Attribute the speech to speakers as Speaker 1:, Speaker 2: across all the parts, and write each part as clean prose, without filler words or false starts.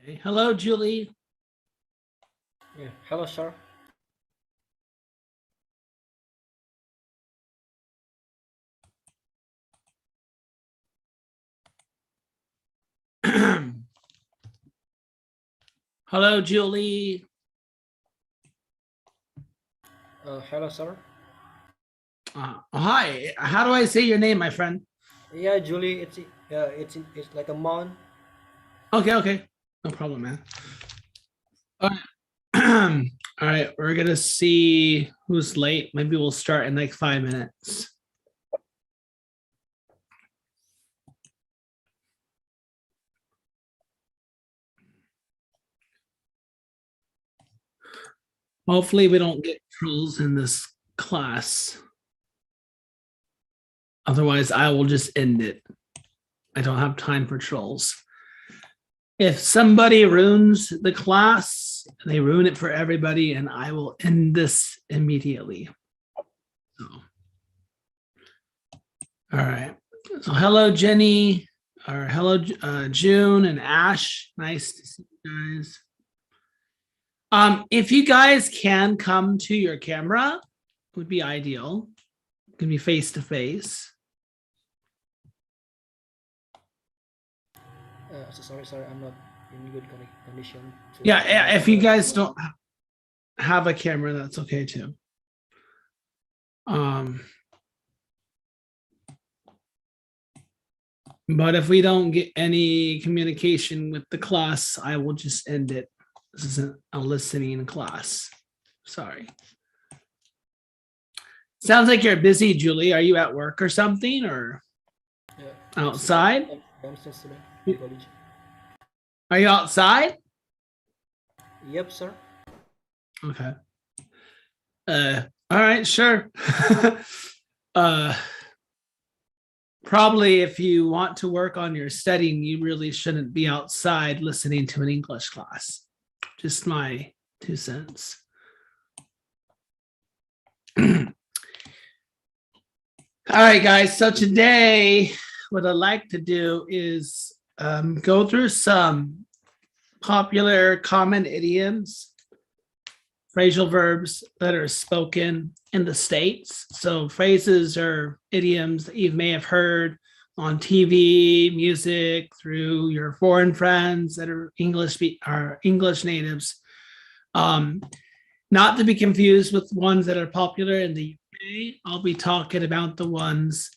Speaker 1: Okay. Hello, Julie.
Speaker 2: Yeah. Hello, sir.
Speaker 1: Hello, Julie.
Speaker 2: Hello, sir.
Speaker 1: Hi. How do I say your name, my friend?
Speaker 2: Yeah, Julie. It's like a mon.
Speaker 1: Okay. No problem, man. All right. All right. We're going to see who's late. Maybe we'll start in like 5 minutes. Hopefully, we don't get trolls in this class. Otherwise, I will just end it. I don't have time for trolls. If somebody ruins the class, they ruin it for everybody, and I will end this immediately. So, all right. So, hello, Jenny. or hello, June and Ash. Nice to see you guys. If you guys can come to your camera, would be ideal. It can be face to face.
Speaker 2: Sorry, I'm not in good condition.
Speaker 1: Yeah, if you guys don't have a camera, that's okay too. But if we don't get any communication with the class, I will just end it. This isn't a listening class. Sorry. Sounds like you're busy, Julie. Are you at work or something, or outside?
Speaker 2: I'm still student in college.
Speaker 1: Are you outside?
Speaker 2: Yep, sir.
Speaker 1: Okay. All right, sure. Probably if you want to work on your studying, you really shouldn't be outside listening to an English class. Just my 2 cents. All right, guys. So today, what I'd like to do is go through some popular common idioms, phrasal verbs that are spoken in the States. So phrases or idioms that you may have heard on TV, music, through your foreign friends that are English natives. Not to be confused with ones that are popular in the UK. I'll be talking about the ones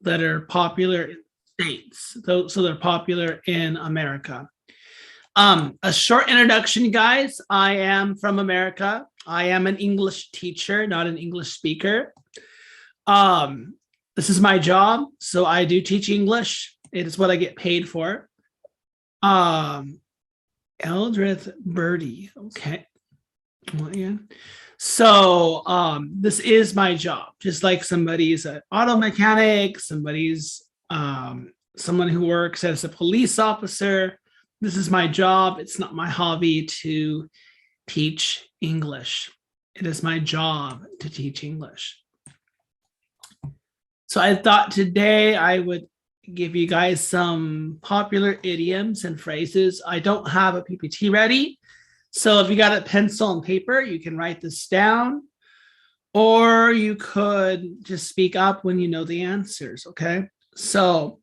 Speaker 1: that are popular in the States. So they're popular in America. A short introduction, guys. I am from America. I am an English teacher, not an English speaker. This is my job, so I do teach English. It is what I get paid for. Eldrith Birdie. Okay. Yeah. So this is my job. Just like somebody's an auto mechanic, somebody's someone who works as a police officer. This is my job. It's not my hobby to teach English. It is my job to teach English. So I thought today I would give you guys some popular idioms and phrases. I don't have a PPT ready. So if you got a pencil and paper, you can write this down, or you could just speak up when you know the answers, okay? So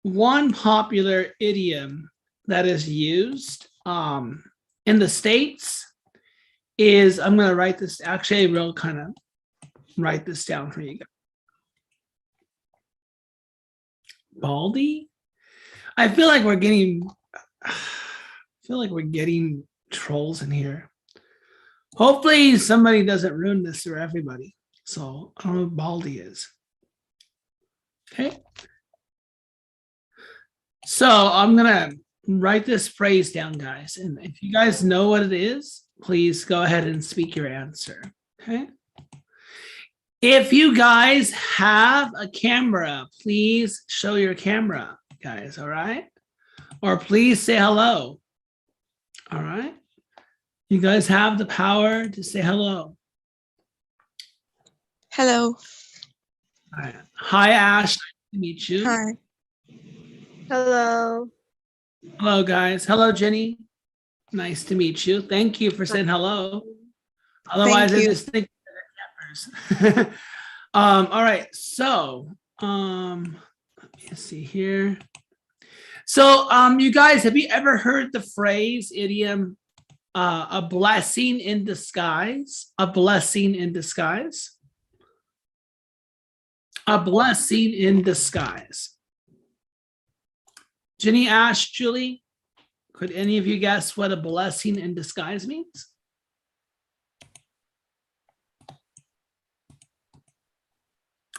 Speaker 1: one popular idiom that is used in the States is, I'm going to write this, actually, I will kind of write this down for you guys. Baldy? I feel like we're getting trolls in here. Hopefully somebody doesn't ruin this for everybody. So I don't know what Baldy is. Okay. So I'm gonna write this phrase down, guys. And if you guys know what it is, please go ahead and speak your answer. Okay. If you guys have a camera, please show your camera, guys. All right. Or please say hello. All right. You guys have the power to say hello.
Speaker 3: Hello.
Speaker 1: All right. Hi, Ash. Nice to meet you.
Speaker 3: Hi.
Speaker 4: Hello.
Speaker 1: Hello, guys. Hello, Jenny. Nice to meet you. Thank you for saying hello. Otherwise, I
Speaker 3: you.
Speaker 1: just think campers. All right. So let me see here. So you guys, have you ever heard the phrase idiom, a blessing in disguise? A blessing in disguise? A blessing in disguise. Jenny, Ash, Julie, could any of you guess what a blessing in disguise means?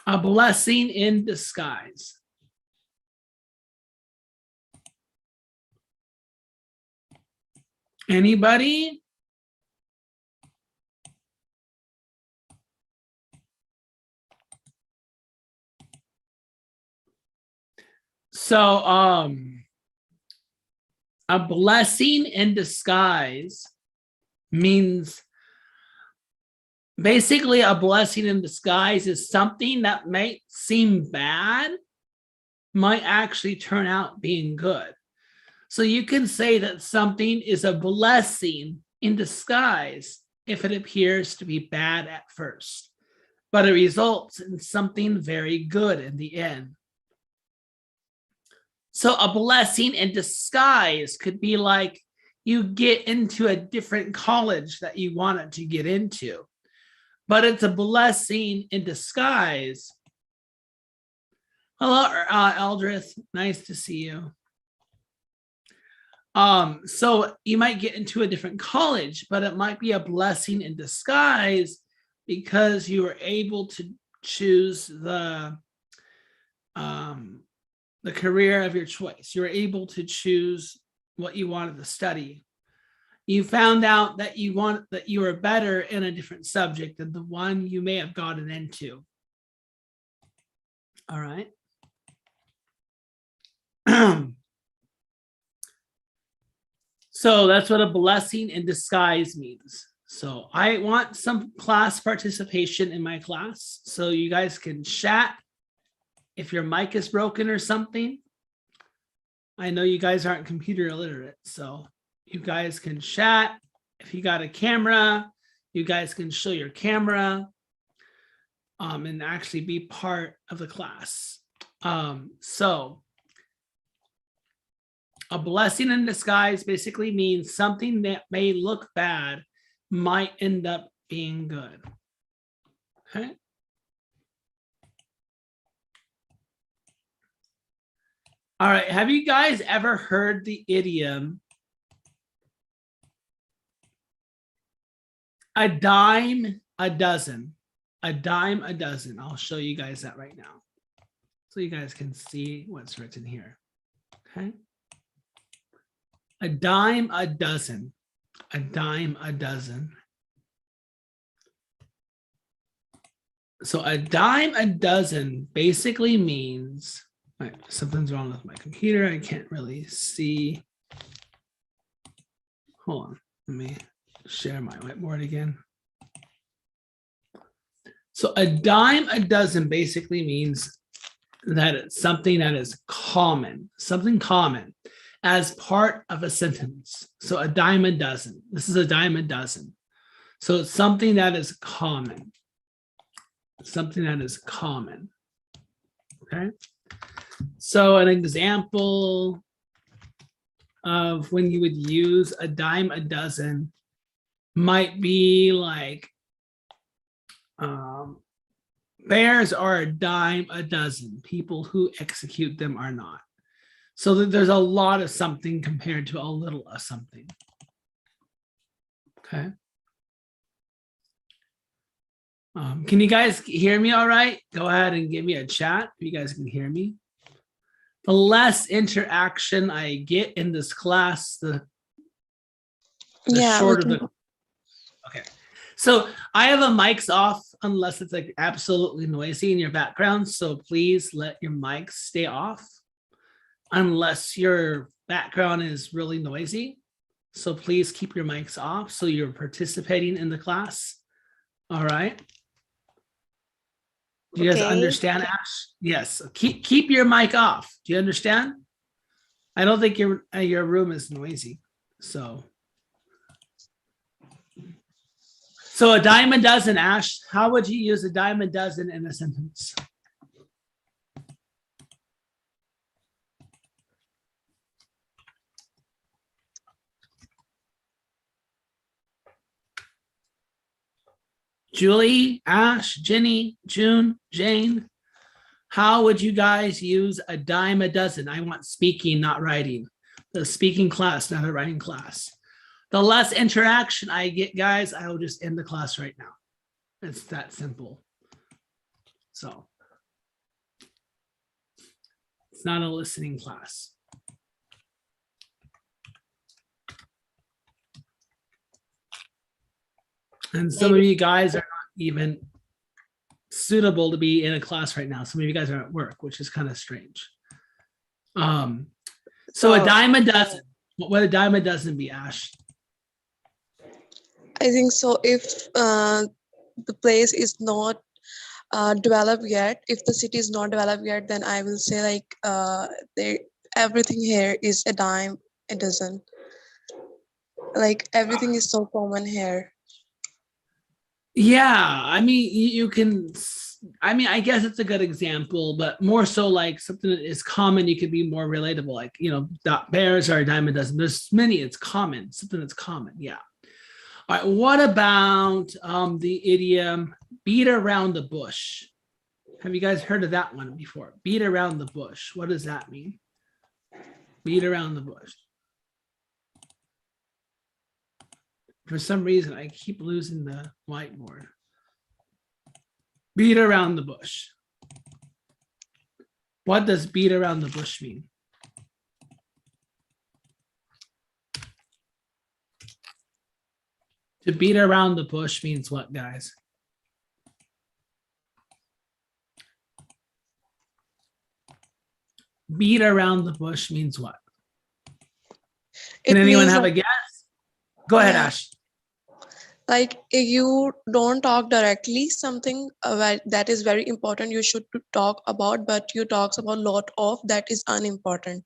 Speaker 1: A blessing in disguise. Anybody? So a blessing in disguise means, basically a blessing in disguise is something that might seem bad, might actually turn out being good. So you can say that something is a blessing in disguise if it appears to be bad at first, but it results in something very good in the end. So a blessing in disguise could be like you get into a different college that you wanted to get into, but it's a blessing in disguise. Hello, Eldrith. Nice to see you. So you might get into a different college, but it might be a blessing in disguise because you were able to choose the career of your choice. You were able to choose what you wanted to study. You found out that you were better in a different subject than the one you may have gotten into. All right. So that's what a blessing in disguise means. So I want some class participation in my class. So you guys can chat if your mic is broken or something. I know you guys aren't computer illiterate, so you guys can chat. If you got a camera, you guys can show your camera and actually be part of the class. So a blessing in disguise basically means something that may look bad might end up being good. Okay. All right. Have you guys ever heard the idiom a dime a dozen? A dime a dozen. I'll show you guys that right now, so you guys can see what's written here. Okay. A dime a dozen. A dime a dozen. So a dime a dozen basically means, right, something's wrong with my computer. I can't really see. Hold on. Let me share my whiteboard again. So a dime a dozen basically means that it's something that is common, something common as part of a sentence. So a dime a dozen. This is a dime a dozen. So it's something that is common. Something that is common. Okay. So an example of when you would use a dime a dozen might be like, bears are a dime a dozen. People who execute them are not. So there's a lot of something compared to a little of something. Okay. Can you guys hear me all right? Go ahead and give me a chat if you guys can hear me. The less interaction I get in this class, the shorter the. Okay. So I have a mics off unless it's like absolutely noisy in your background. So please let your mics stay off unless your background is really noisy. So please keep your mics off so you're participating in the class. All right. Do you guys understand, Ash? Yes. Keep your mic off. Do you understand? I don't think your room is noisy. So a dime a dozen, Ash. How would you use a dime a dozen in a sentence? Julie, Ash, Jenny, June, Jane, how would you guys use a dime a dozen? I want speaking, not writing. The speaking class, not a writing class. The less interaction I get, guys, I will just end the class right now. It's that simple. So it's not a listening class. And some of you guys are not even suitable to be in a class right now. Some of you guys are at work, which is kind of strange. So a dime a dozen. What would a dime a dozen be, Ash?
Speaker 3: I think so. If the place is not developed yet. If the city is not developed yet, then I will say like everything here is a dime a dozen. Like everything is so common here.
Speaker 1: Yeah, I mean, you can. I mean, I guess it's a good example, but more so like something that is common. You could be more relatable. Like bears are a dime a dozen. There's many. It's common. Something that's common. Yeah. All right. What about the idiom "beat around the bush"? Have you guys heard of that one before? Beat around the bush. What does that mean? Beat around the bush. For some reason, I keep losing the whiteboard. Beat around the bush. What does beat around the bush mean? To beat around the bush means what, guys? Beat around the bush means what? Can
Speaker 3: It
Speaker 1: anyone
Speaker 3: means
Speaker 1: have a
Speaker 3: like,
Speaker 1: guess? Go ahead,
Speaker 3: yeah,
Speaker 1: Ash.
Speaker 3: like if you don't talk directly something that is very important you should talk about, but you talks about lot of that is unimportant.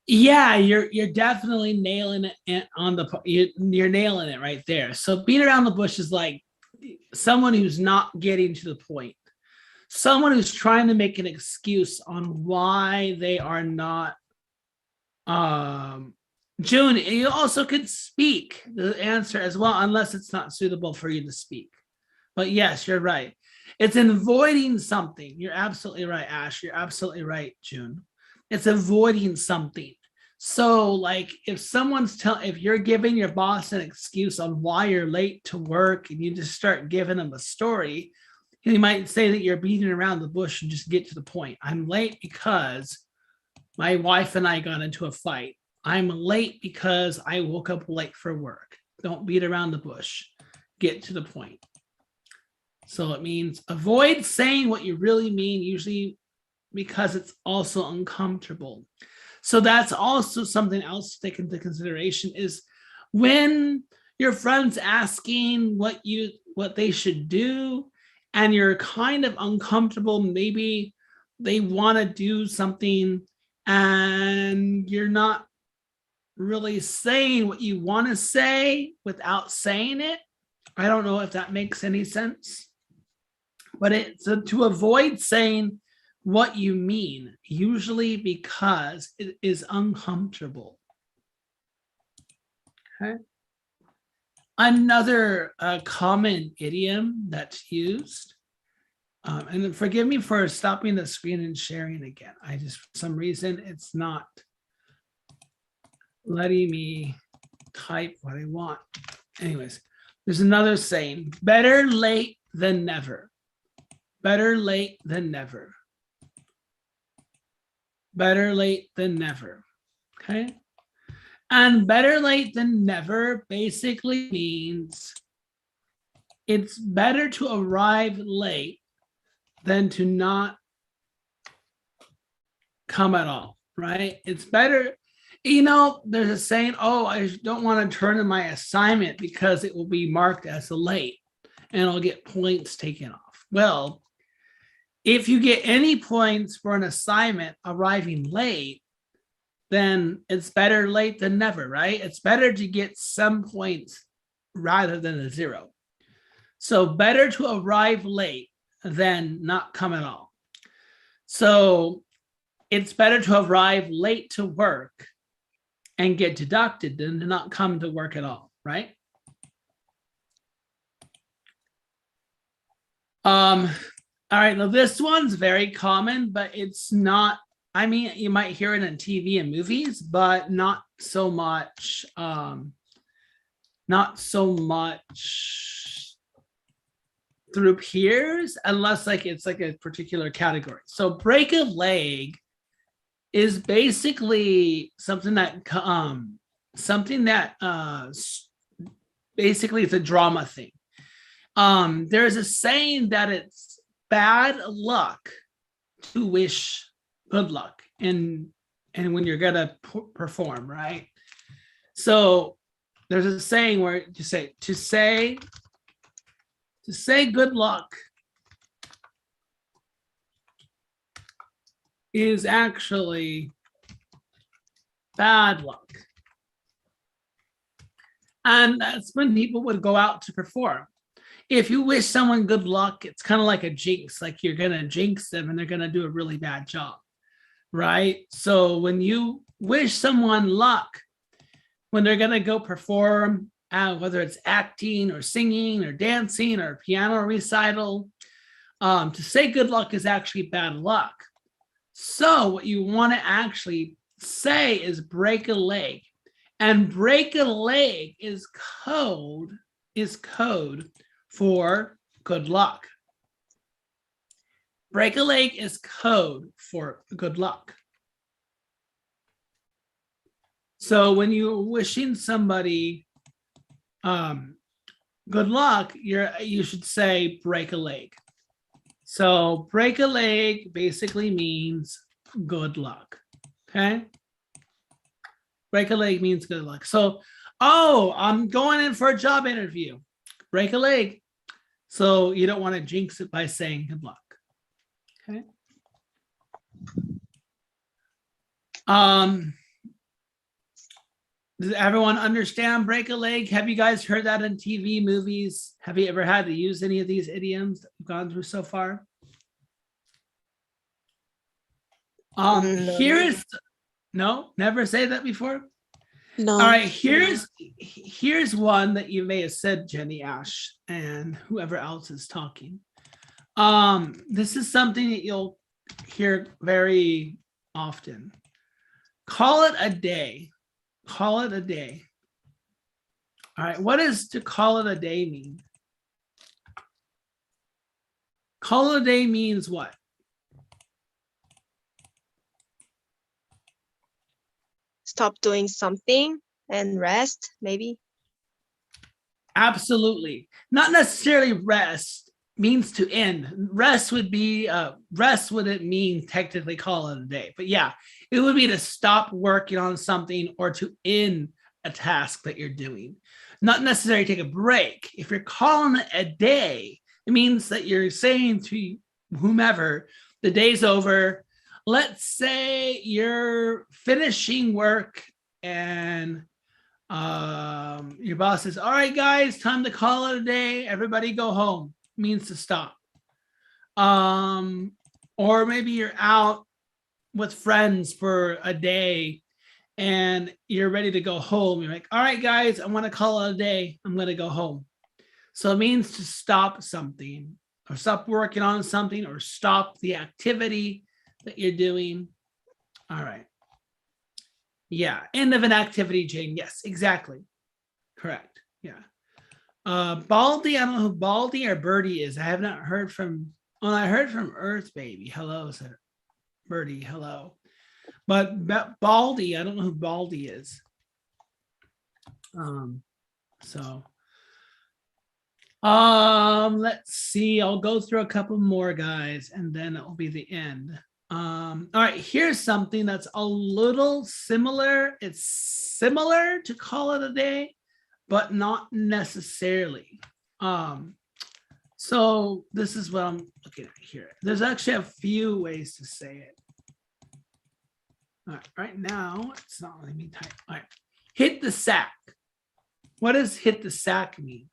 Speaker 1: Yeah, you're definitely nailing it on the you're nailing it right there. So beat around the bush is like someone who's not getting to the point. Someone who's trying to make an excuse on why they are not June, you also could speak the answer as well, unless it's not suitable for you to speak. But yes, you're right. It's avoiding something. You're absolutely right, Ash. You're absolutely right, June. It's avoiding something. So, like, if you're giving your boss an excuse on why you're late to work and you just start giving them a story, he might say that you're beating around the bush and just get to the point. I'm late because my wife and I got into a fight. I'm late because I woke up late for work. Don't beat around the bush. Get to the point. So it means avoid saying what you really mean, usually because it's also uncomfortable. So that's also something else to take into consideration is when your friend's asking what they should do and you're kind of uncomfortable, maybe they want to do something and you're not really saying what you want to say without saying it. I don't know if that makes any sense, but it's to avoid saying what you mean, usually because it is uncomfortable. Okay. Another common idiom that's used, and forgive me for stopping the screen and sharing again. For some reason, it's not letting me type what I want. Anyways, there's another saying, better late than never. Better late than never. Better late than never. Okay. And better late than never basically means it's better to arrive late than to not come at all, right? It's better. There's a saying, oh, I don't want to turn in my assignment because it will be marked as a late and I'll get points taken off. Well, if you get any points for an assignment arriving late, then it's better late than never, right? It's better to get some points rather than a zero. So better to arrive late than not come at all. So it's better to arrive late to work and get deducted than to not come to work at all, right? All right, now this one's very common, but it's not, I mean, you might hear it in TV and movies, but not so much, through peers, unless it's like a particular category. So break a leg is basically something that basically it's a drama thing. There's a saying that it's bad luck to wish good luck and when you're gonna perform, right? So there's a saying where you say to say good luck is actually bad luck. And that's when people would go out to perform. If you wish someone good luck, it's kind of like a jinx, like you're going to jinx them and they're going to do a really bad job, right? So when you wish someone luck, when they're going to go perform, whether it's acting or singing or dancing or piano recital, to say good luck is actually bad luck. So what you want to actually say is break a leg. And break a leg is code for good luck. Break a leg is code for good luck. So when you're wishing somebody good luck, you should say break a leg. So break a leg basically means good luck. Okay. Break a leg means good luck. So, oh, I'm going in for a job interview. Break a leg. So you don't want to jinx it by saying good luck. Okay. Does everyone understand break a leg? Have you guys heard that in TV, movies? Have you ever had to use any of these idioms that we've gone through so far? No, never say that before.
Speaker 3: No.
Speaker 1: All right, here's one that you may have said, Jenny, Ash, and whoever else is talking. This is something that you'll hear very often. Call it a day. Call it a day. All right, what does to call it a day mean? Call it a day means what?
Speaker 4: Stop doing something and rest, maybe.
Speaker 1: Absolutely. Not necessarily rest means to end. Rest wouldn't mean technically call it a day. But yeah, it would be to stop working on something or to end a task that you're doing. Not necessarily take a break. If you're calling it a day, it means that you're saying to whomever, the day's over. Let's say you're finishing work and your boss says, all right, guys, time to call it a day. Everybody go home. Means to stop. Or maybe you're out with friends for a day and you're ready to go home. You're like, all right, guys, I want to call it a day. I'm going to go home. So it means to stop something or stop working on something or stop the activity that you're doing. All right. Yeah. End of an activity, Jane. Yes, exactly. Correct. Yeah. Baldy, I don't know who Baldy or Birdie is. I have not heard from, well, I heard from Earth Baby. Hello, said Birdie. Hello. But Baldy, I don't know who Baldy is. Let's see. I'll go through a couple more, guys, and then it will be the end. All right, here's something that's a little similar. It's similar to call it a day, but not necessarily. So this is what I'm looking at here. There's actually a few ways to say it. All right, right now, it's not letting me type. All right, hit the sack. What does hit the sack mean?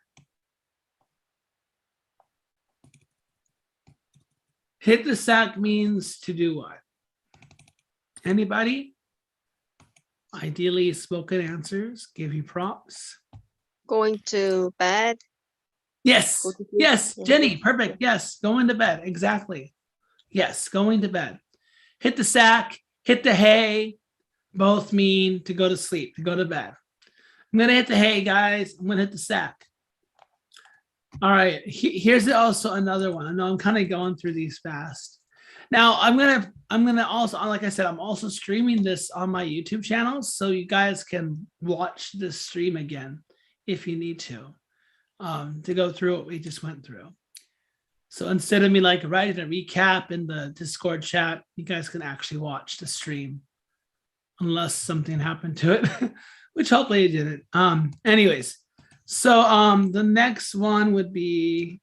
Speaker 1: Hit the sack means to do what? Anybody? Ideally, spoken answers, give you props.
Speaker 4: Going to bed.
Speaker 1: Yes,
Speaker 4: Go to sleep.
Speaker 1: yes,
Speaker 4: Yeah.
Speaker 1: Jenny, perfect. Yes, going to bed, exactly. Yes, going to bed. Hit the sack, hit the hay, both mean to go to sleep, to go to bed. I'm gonna hit the hay, guys. I'm gonna hit the sack. All right, here's also another one. I know I'm kind of going through these fast. Now I'm gonna also, like I said, I'm also streaming this on my YouTube channel, so you guys can watch this stream again if you need to go through what we just went through. So instead of me like writing a recap in the Discord chat, you guys can actually watch the stream, unless something happened to it, which hopefully it didn't. Anyways. So the next one would be,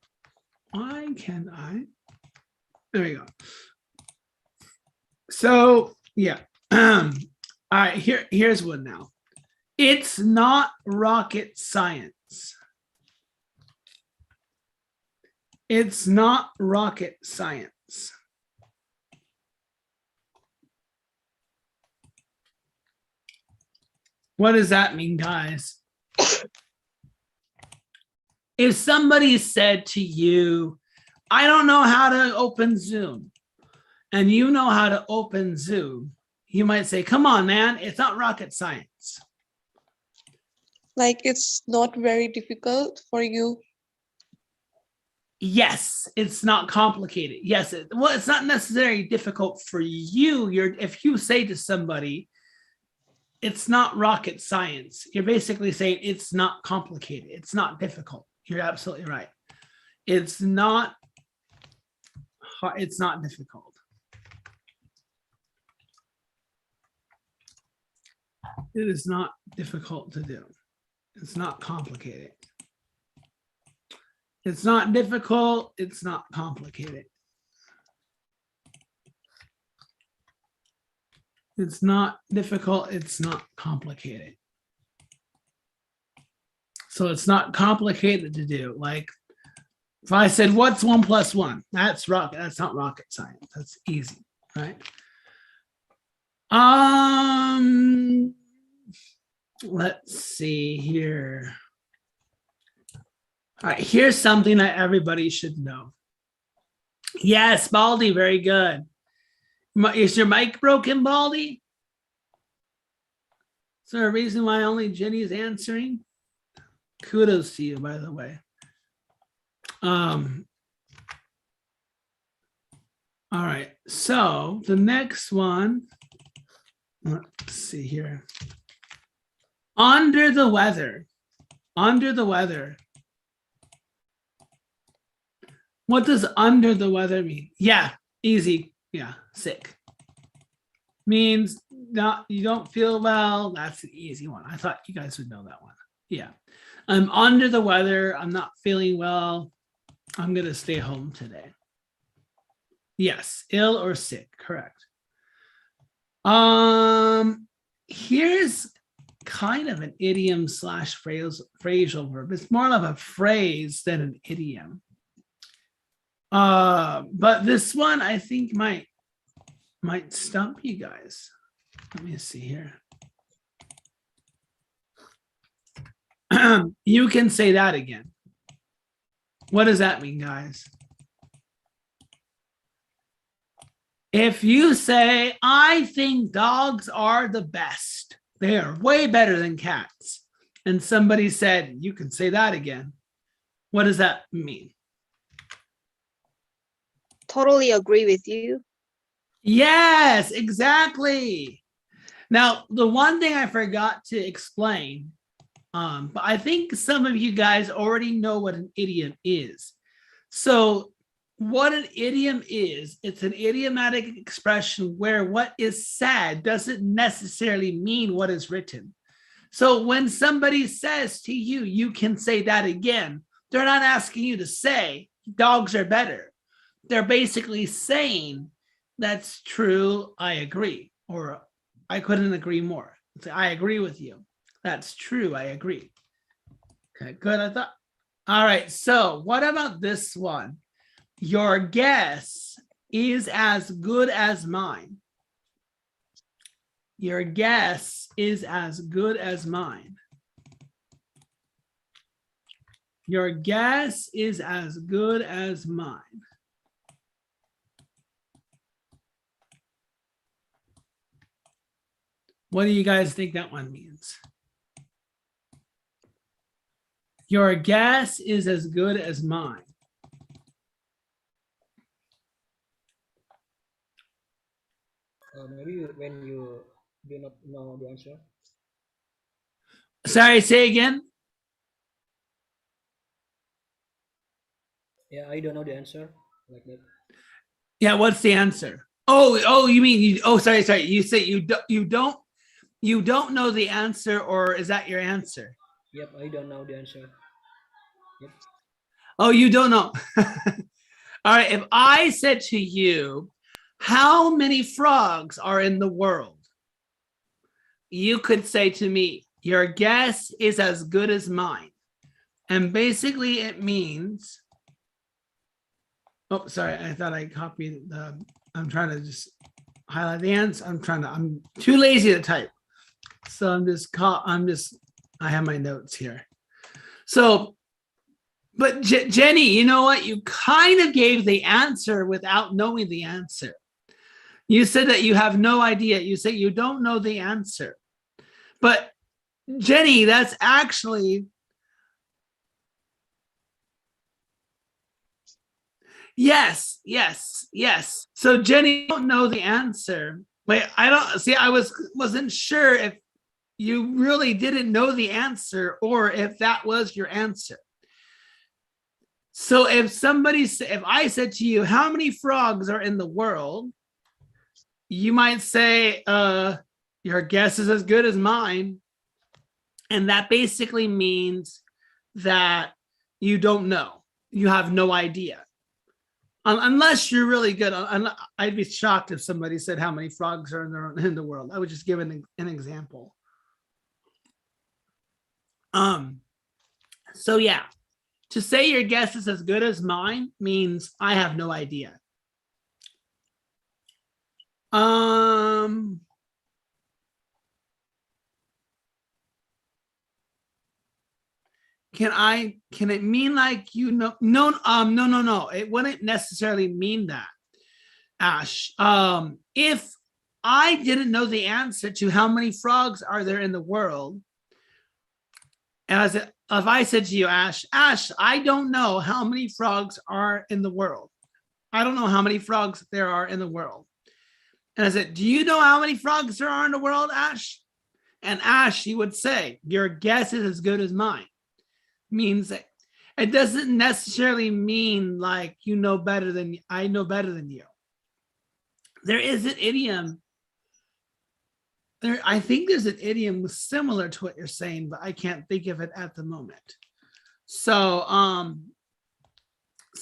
Speaker 1: why can't I? There we go. So yeah. All right, here's one now. It's not rocket science. It's not rocket science. What does that mean, guys? If somebody said to you, I don't know how to open Zoom, and you know how to open Zoom, you might say, come on, man, it's not rocket science.
Speaker 3: Like it's not very difficult for you.
Speaker 1: Yes, it's not complicated. Yes, well, it's not necessarily difficult for you. If you say to somebody, it's not rocket science, you're basically saying it's not complicated. It's not difficult. You're absolutely right. It's not hard. It's not difficult. It is not difficult to do. It's not complicated. It's not difficult. It's not complicated. It's not difficult. It's not complicated. So it's not complicated to do. Like if I said, what's 1 + 1? That's not rocket science. That's easy, right? Let's see here. All right, here's something that everybody should know. Yes, Baldy, very good. Is your mic broken, Baldy? Is there a reason why only Jenny is answering? Kudos to you, by the way. All right, so the next one, let's see here. Under the weather. Under the weather. What does under the weather mean? Yeah, easy. Yeah, sick. Means not you don't feel well. That's an easy one. I thought you guys would know that one. Yeah. I'm under the weather. I'm not feeling well. I'm going to stay home today. Yes, ill or sick, correct. Here's kind of an idiom / phrasal verb. It's more of a phrase than an idiom. But this one I think might stump you guys. Let me see here. You can say that again. What does that mean, guys? If you say, I think dogs are the best, they are way better than cats, and somebody said, you can say that again, what does that mean?
Speaker 4: Totally agree with you.
Speaker 1: Yes, exactly. Now, the one thing I forgot to explain, but I think some of you guys already know what an idiom is. So what an idiom is, it's an idiomatic expression where what is said doesn't necessarily mean what is written. So when somebody says to you, you can say that again, they're not asking you to say dogs are better. They're basically saying that's true, I agree, or I couldn't agree more. I agree with you. That's true, I agree. Okay, good. I thought. All right, so what about this one? Your guess is as good as mine. Your guess is as good as mine. Your guess is as good as mine. What do you guys think that one means? Your guess is as good as mine.
Speaker 2: Maybe when you do not know the answer.
Speaker 1: Sorry, say again.
Speaker 2: Yeah, I don't know the answer like that.
Speaker 1: Yeah, what's the answer? Oh, you mean sorry. You say you don't know the answer, or is that your answer?
Speaker 2: Yep, I don't know the answer. Yep.
Speaker 1: Oh, you don't know. All right, if I said to you, how many frogs are in the world? You could say to me, your guess is as good as mine. And basically it means, oh, sorry, I thought I copied the, I'm trying to just highlight the answer. I'm too lazy to type. So I have my notes here. So, but Jenny, you know what? You kind of gave the answer without knowing the answer. You said that you have no idea. You say you don't know the answer. But Jenny, that's actually, yes. So Jenny, you don't know the answer. Wait, I don't see. I wasn't sure if you really didn't know the answer or if that was your answer. So if I said to you, how many frogs are in the world? You might say, your guess is as good as mine. And that basically means that you don't know. You have no idea. Unless you're really good. I'd be shocked if somebody said how many frogs are in the world. I would just give an example. So yeah, to say your guess is as good as mine means I have no idea. Can it mean like, you know, no. It wouldn't necessarily mean that, Ash. If I didn't know the answer to how many frogs are there in the world, if I said to you, Ash, I don't know how many frogs are in the world. I don't know how many frogs there are in the world. And I said, do you know how many frogs there are in the world, Ash? And Ash, he would say, your guess is as good as mine. Means that it doesn't necessarily mean like you know better than I know better than you. There is an idiom. I think there's an idiom similar to what you're saying, but I can't think of it at the moment. So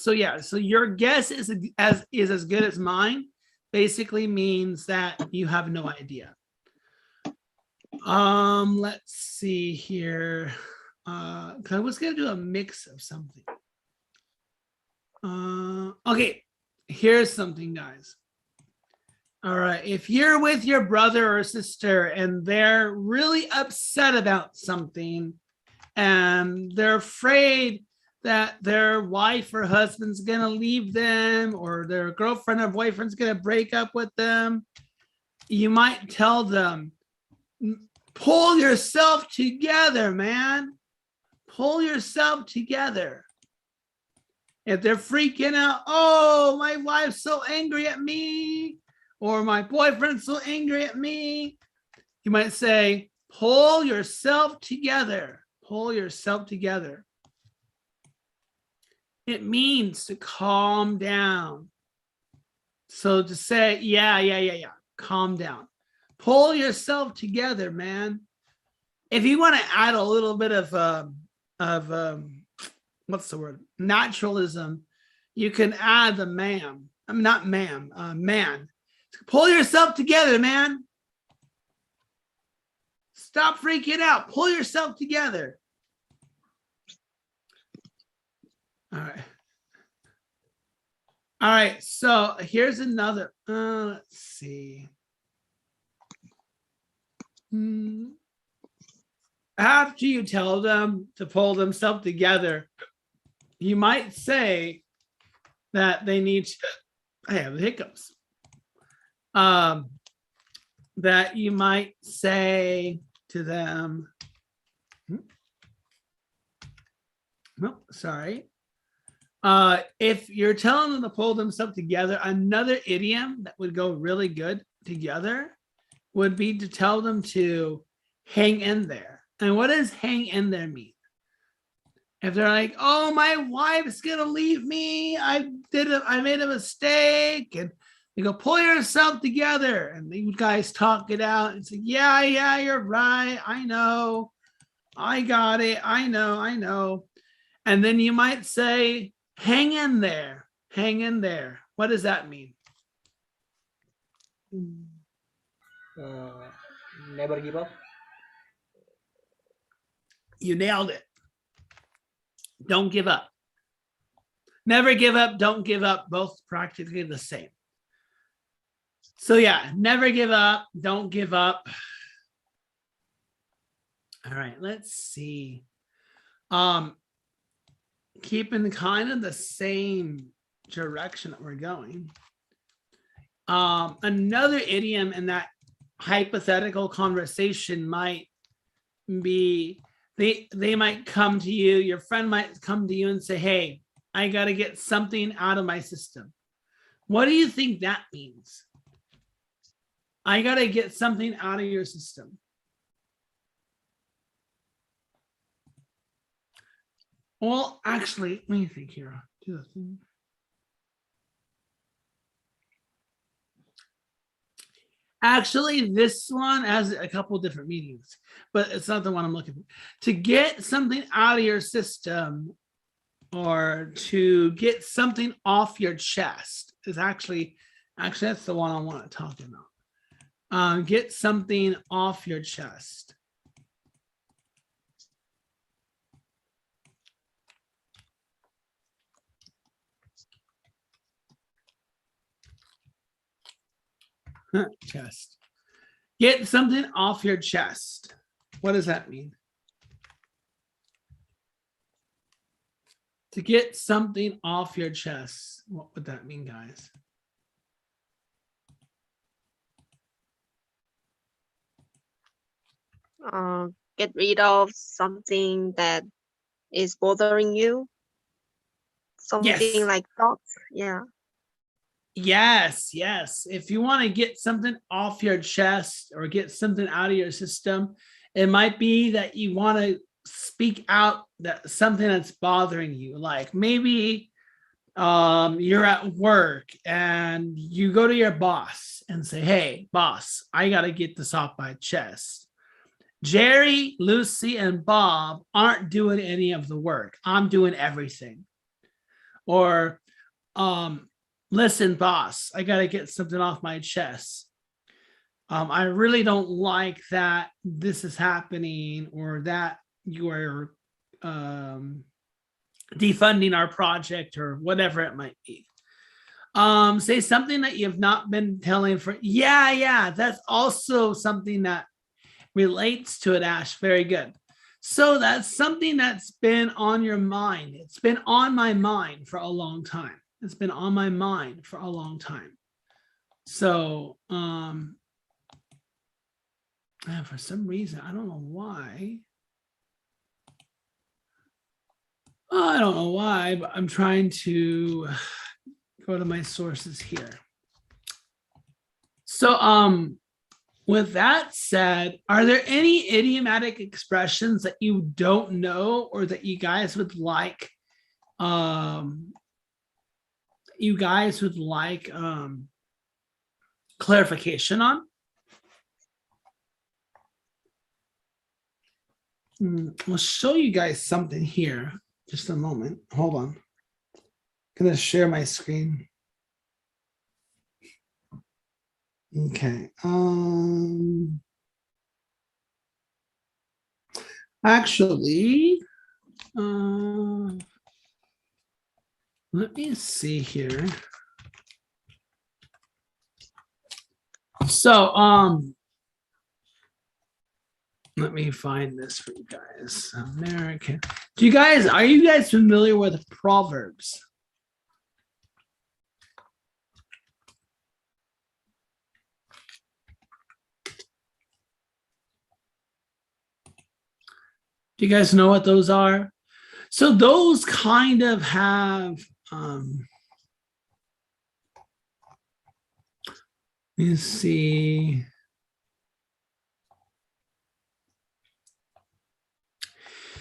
Speaker 1: yeah, so your guess is as good as mine basically means that you have no idea. Let's see here. I was gonna do a mix of something. Okay, here's something, guys. All right, if you're with your brother or sister and they're really upset about something and they're afraid that their wife or husband's gonna leave them or their girlfriend or boyfriend's gonna break up with them, you might tell them, pull yourself together, man. Pull yourself together. If they're freaking out, oh, my wife's so angry at me, or my boyfriend's so angry at me, you might say, pull yourself together. Pull yourself together. It means to calm down. So to say, yeah, calm down. Pull yourself together, man. If you want to add a little bit of what's the word? Naturalism, you can add the man. I'm not man. Pull yourself together, man. Stop freaking out. Pull yourself together. All right. So here's another. Let's see. After you tell them to pull themselves together, you might say that they need to, I have the hiccups. That you might say to them, if you're telling them to pull themselves together, another idiom that would go really good together would be to tell them to hang in there. And what does hang in there mean? If they're like, oh, my wife's gonna leave me, I made a mistake, and you go, pull yourself together, and you guys talk it out and say, yeah, you're right, I know, I got it, I know. And then you might say, hang in there. What does that mean?
Speaker 2: Uh, Never give up.
Speaker 1: You nailed it. Don't give up. Never give up, don't give up, both practically the same. So yeah, never give up, don't give up. All right, let's see. Keeping kind of the same direction that we're going. Another idiom in that hypothetical conversation might be they might come to you, your friend might come to you and say, hey, I got to get something out of my system. What do you think that means? I got to get something out of your system. Well, actually, let me think here. Do the thing. Actually, this one has a couple different meanings, but it's not the one I'm looking for. To get something out of your system or to get something off your chest is actually that's the one I want to talk about. Get something off your chest. Chest. Get something off your chest. What does that mean? To get something off your chest. What would that mean, guys?
Speaker 4: Get rid of something that is bothering you. Something
Speaker 1: Yes.
Speaker 4: like thoughts. Yeah.
Speaker 1: Yes. If you want to get something off your chest or get something out of your system, it might be that you want to speak out that something that's bothering you. Like maybe you're at work and you go to your boss and say, hey, boss, I got to get this off my chest. Jerry, Lucy, and Bob aren't doing any of the work. I'm doing everything. Or, listen, boss, I got to get something off my chest. I really don't like that this is happening or that you are defunding our project or whatever it might be. Say something that you've not been telling for, yeah, that's also something that relates to it, Ash. Very good. So that's something that's been on your mind. It's been on my mind for a long time. It's been on my mind for a long time. So, for some reason, I don't know why. I don't know why, but I'm trying to go to my sources here. So, with that said, are there any idiomatic expressions that you don't know or that you guys would like clarification on? I'll show you guys something here. Just a moment. Hold on. I'm gonna share my screen. Okay. Actually, let me see here. So, let me find this for you guys. American. Are you guys familiar with Proverbs? Do you guys know what those are? So those kind of have, let me see.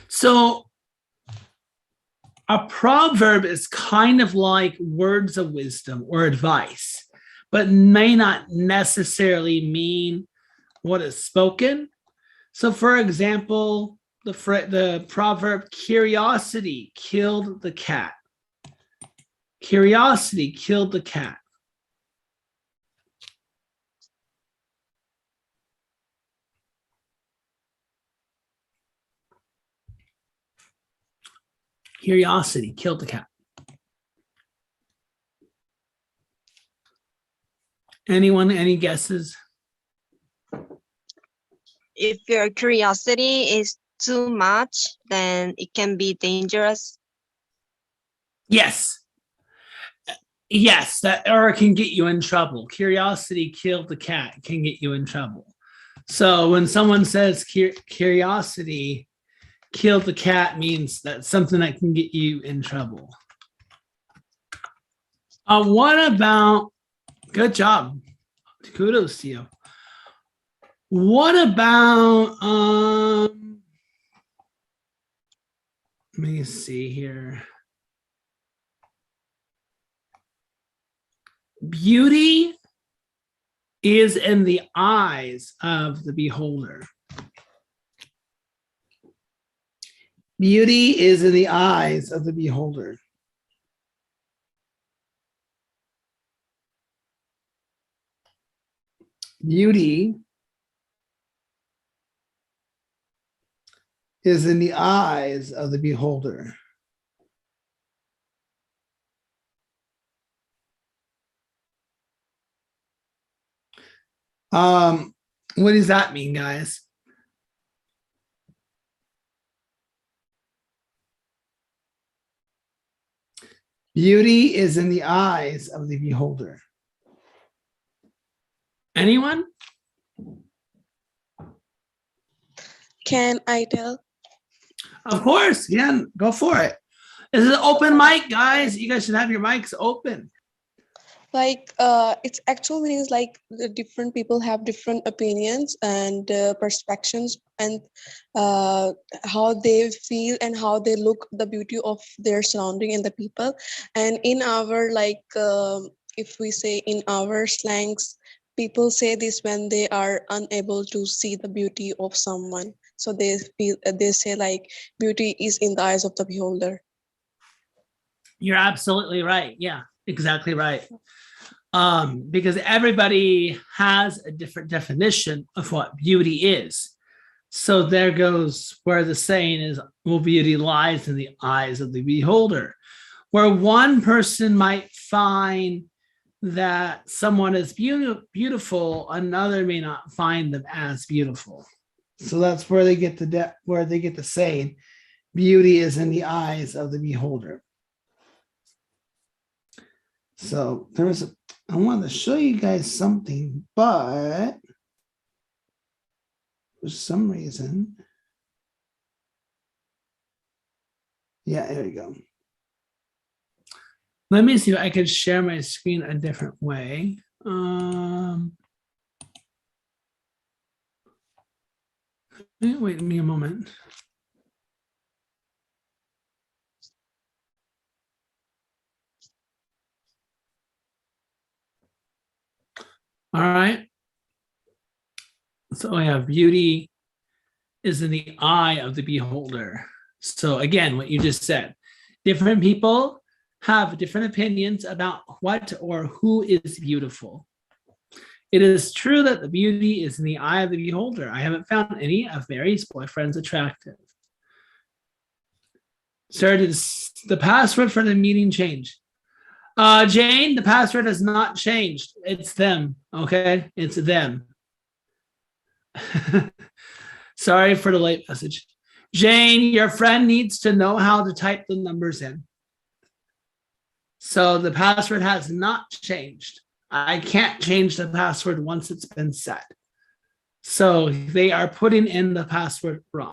Speaker 1: So a proverb is kind of like words of wisdom or advice, but may not necessarily mean what is spoken. So for example, the proverb, curiosity killed the cat. Curiosity killed the cat. Curiosity killed the cat. Anyone, any guesses?
Speaker 4: If your curiosity is too much, then it can be dangerous.
Speaker 1: Yes. Yes, that or it can get you in trouble. Curiosity killed the cat can get you in trouble. So when someone says curiosity killed the cat means that's something that can get you in trouble. What about, good job. Kudos to you. What about, let me see here. Beauty is in the eyes of the beholder. Beauty is in the eyes of the beholder. Beauty is in the eyes of the beholder. What does that mean, guys? Beauty is in the eyes of the beholder. Anyone?
Speaker 3: Can I tell?
Speaker 1: Of course, yeah, go for it. This is an open mic, guys. You guys should have your mics open.
Speaker 3: Like its actual meaning is like the different people have different opinions and perspectives and how they feel and how they look the beauty of their surrounding and the people. And in our like if we say in our slangs, people say this when they are unable to see the beauty of someone, so they feel they say like beauty is in the eyes of the beholder.
Speaker 1: You're absolutely right. Yeah, exactly right. Because everybody has a different definition of what beauty is. So there goes where the saying is, well, beauty lies in the eyes of the beholder. Where one person might find that someone is beautiful, another may not find them as beautiful. So that's where they get the saying, beauty is in the eyes of the beholder. So I wanted to show you guys something, but for some reason, yeah, there you go. Let me see if I can share my screen a different way. Wait me a moment. All right. So I have beauty is in the eye of the beholder. So again, what you just said, different people have different opinions about what or who is beautiful. It is true that the beauty is in the eye of the beholder. I haven't found any of Mary's boyfriends attractive. Sir, did the password for the meeting change? Jane, the password has not changed. It's them, okay? It's them. Sorry for the late message. Jane, your friend needs to know how to type the numbers in. So the password has not changed. I can't change the password once it's been set. So they are putting in the password wrong.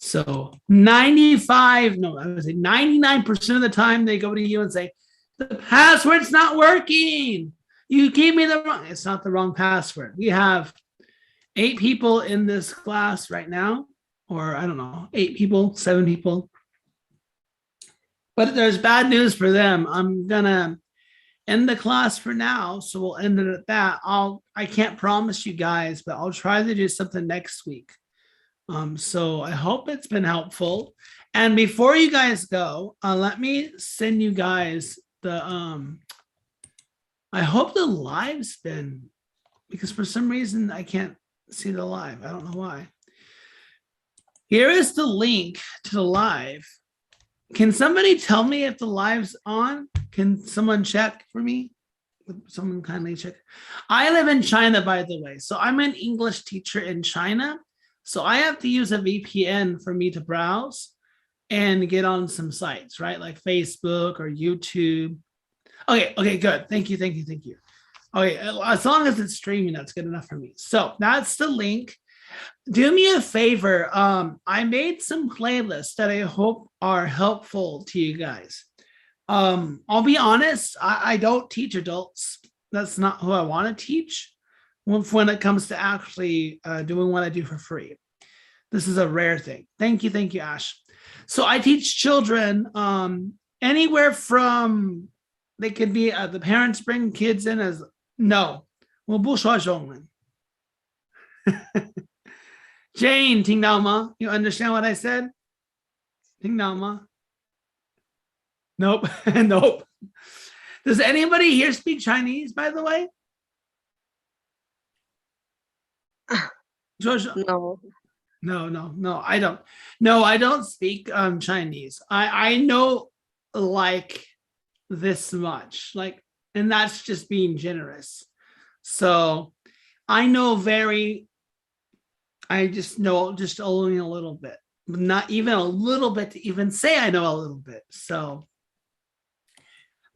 Speaker 1: So 99% of the time they go to you and say, the password's not working. You gave me the wrong, it's not the wrong password. We have 8 people in this class right now, or I don't know, 8 people, 7 people. But there's bad news for them. I'm gonna end the class for now, so we'll end it at that. I can't promise you guys, but I'll try to do something next week. So I hope it's been helpful. And before you guys go, let me send you guys the I hope the live's been, because for some reason I can't see the live. I don't know why. Here is the link to the live. Can somebody tell me if the live's on? Can someone check for me? Would someone kindly check? I live in China, by the way. So I'm an English teacher in China. So I have to use a VPN for me to browse and get on some sites, right? Like Facebook or YouTube. Okay, good. Thank you. Okay, as long as it's streaming, that's good enough for me. So that's the link. Do me a favor. I made some playlists that I hope are helpful to you guys. I'll be honest, I don't teach adults. That's not who I want to teach when it comes to actually doing what I do for free. This is a rare thing. Thank you, Ash. So I teach children anywhere from, they could be, the parents bring kids in as, no, 我不说中文. Jane, 听到吗? You understand what I said? 听到吗? Nope. Nope. Does anybody here speak Chinese, by the way? George,
Speaker 4: No.
Speaker 1: No, I don't. No, I don't speak Chinese. I know like this much, like, and that's just being generous. So I know I just know just only a little bit, not even a little bit to even say I know a little bit. So,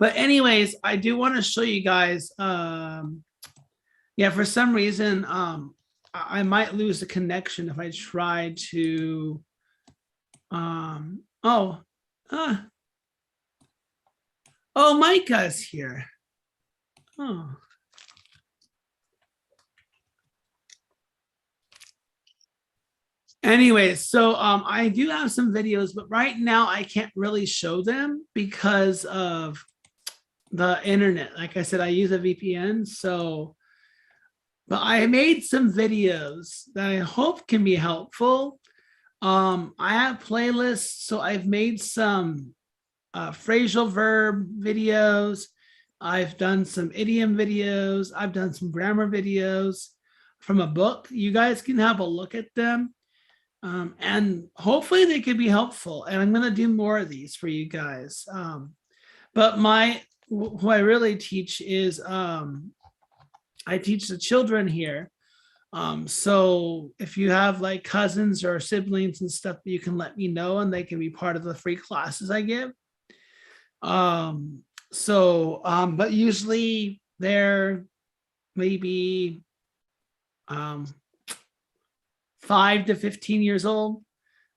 Speaker 1: but anyways, I do want to show you guys, yeah, for some reason, I might lose the connection if I try to, oh, Micah's here. Oh. Anyway, so I do have some videos, but right now I can't really show them because of the internet. Like I said, I use a VPN, so, but I made some videos that I hope can be helpful. I have playlists, so I've made some phrasal verb videos. I've done some idiom videos. I've done some grammar videos from a book. You guys can have a look at them. And hopefully they could be helpful. And I'm going to do more of these for you guys. But who I really teach is, I teach the children here. So if you have like cousins or siblings and stuff, you can let me know and they can be part of the free classes I give. But usually they're maybe 5 to 15 years old,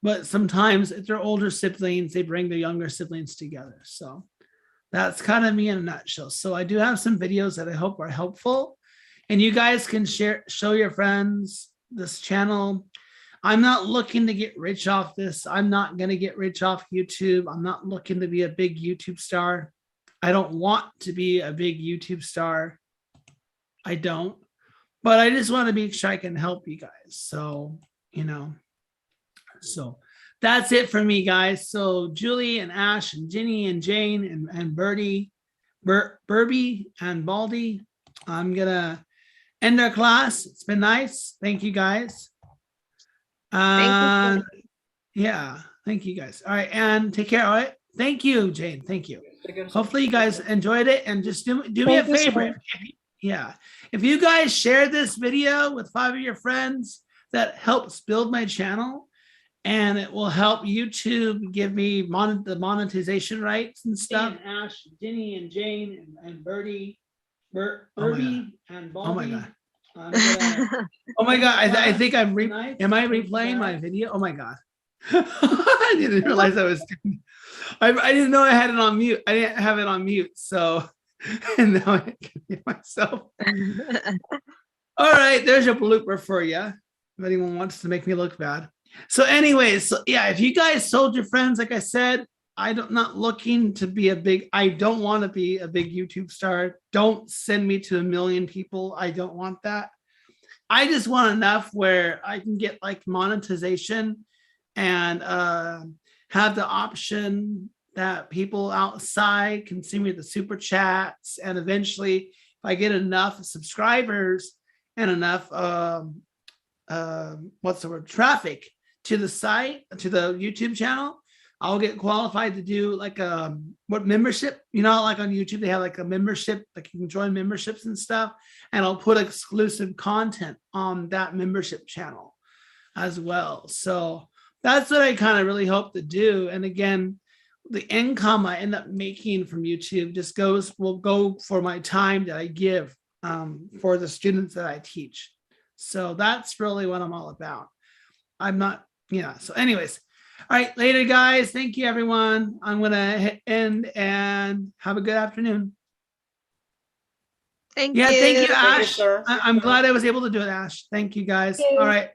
Speaker 1: but sometimes if they're older siblings, they bring their younger siblings together. So that's kind of me in a nutshell. So I do have some videos that I hope are helpful, and you guys can show your friends this channel. I'm not looking to get rich off this. I'm not going to get rich off YouTube. I'm not looking to be a big YouTube star. I don't want to be a big YouTube star. I don't. But I just want to make sure I can help you guys. So, so that's it for me, guys. So Julie and Ash and Ginny and Jane and Birdie, Burby and Baldy, I'm going to end our class. It's been nice. Thank you, guys.
Speaker 4: Thank you.
Speaker 1: Yeah, thank you, guys. All right, and take care. All right. Thank you, Jane. Thank you. Hopefully you guys enjoyed it, and just do me a favor. Yeah. If you guys share this video with 5 of your friends, that helps build my channel, and it will help YouTube give me the monetization rights and stuff. And Ash, Ginny, and Jane, and Birdie, Burby, and Baldy. Oh my God. Oh my God. I think am I replaying my video? Oh my God. I didn't realize I was doing, I didn't know I had it on mute. I didn't have it on mute. So, and now I can hear myself. All right, there's a blooper for you. If anyone wants to make me look bad. So anyways, yeah, if you guys told your friends, like I said, not looking to be I don't want to be a big YouTube star. Don't send me to 1 million people. I don't want that. I just want enough where I can get like monetization and have the option that people outside can see me the super chats. And eventually, if I get enough subscribers and enough, traffic to the site, to the YouTube channel, I'll get qualified to do like what membership, like on YouTube, they have like a membership, like you can join memberships and stuff. And I'll put exclusive content on that membership channel as well. So that's what I kind of really hope to do. And again, the income I end up making from YouTube just will go for my time that I give for the students that I teach. So that's really what I'm all about. I'm not, so anyways, all right, later guys. Thank you everyone. I'm gonna hit end and have a good afternoon.
Speaker 4: Thank
Speaker 1: Yeah,
Speaker 4: you.
Speaker 1: thank you,
Speaker 2: Thank you,
Speaker 1: Ash.
Speaker 2: sir.
Speaker 1: I'm glad I was able to do it, Ash. Thank you guys.
Speaker 5: Thank you.
Speaker 1: All right.